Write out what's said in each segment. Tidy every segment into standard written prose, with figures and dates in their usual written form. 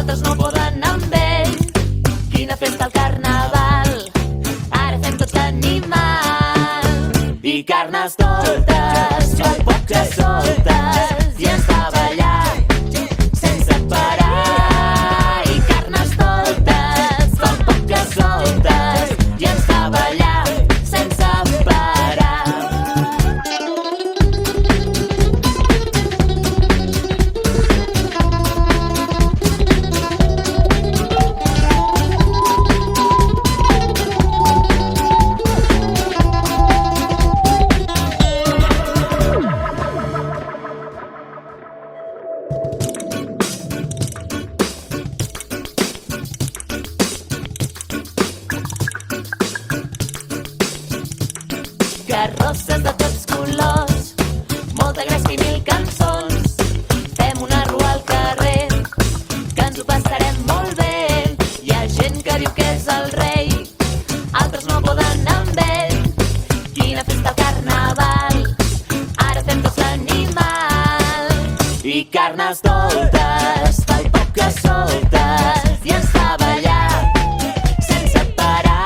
altres no poden anar amb ell. Quina festa al carnaval, ara fem tots l'animal. I carnes doltes, per poc que soltes, i ens fa ballar sense parar. I carnes doltes, per poc que soltes, i ens fa ballar sense parar. Carrosses de tots colors, molta gresca i mil cançons. Fem una rua al carrer, que ens ho passarem molt bé. Hi ha gent que diu que és el rei, altres no poden anar amb ell. Quina festa al carnaval, ara fem tots l'animal. I carnes doltes, pel poc que soltes, i ens fa ballar sense parar.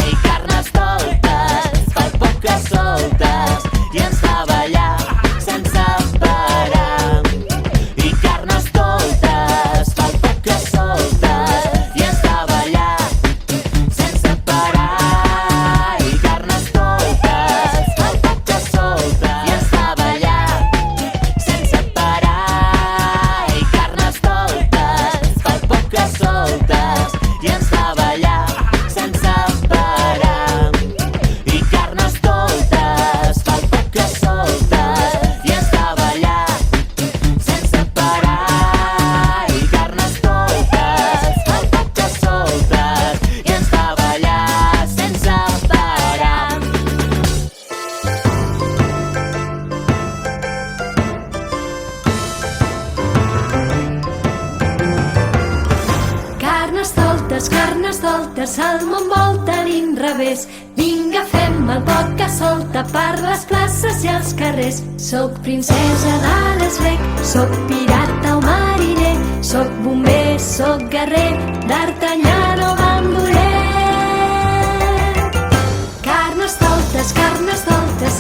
I carnes doltes, pel poc que soltes, i ens fa ballar sense parar. I carnes doltes, pel poc que soltes, i ens fa ballar sense parar. I carnes doltes, pel poc que soltes, i ens fa ballar sense parar. I carnes doltes, pel poc que soltes, i ens fa ballar sense parar. I carnes doltes, pel poc que soltes, i ens fa ballar sense parar. I carnes doltes, pel poc que soltes, i ens fa ballar sense parar. Carnes doltes, el món volta a l'inrevés. Vinga, fem el poc que solta per les places i els carrers. Soc princesa de l'Esbec, soc pirata o mariner, soc bomber, soc guerrer, d'Artanyà o bandoler. Carnes doltes,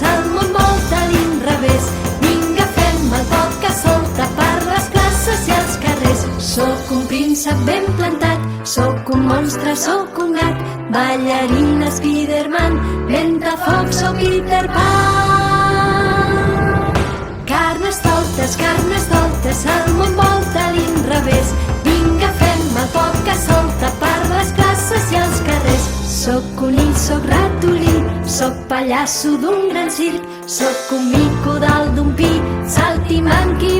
el món volta a l'inrevés. Vinga, fem el poc que solta per les places i els carrers. Soc un príncep ben plantat, soc un monstre, soc un gat, ballarina, Spiderman, ventafoc, soc Peter Pan. Carnes doltes, el món volta a l'inrevés. Vinga, fem el poc que solta per les places i els carrers. Soc conill, soc ratolí, soc pallasso d'un gran circ, soc un mico dalt d'un pi, saltimbanqui,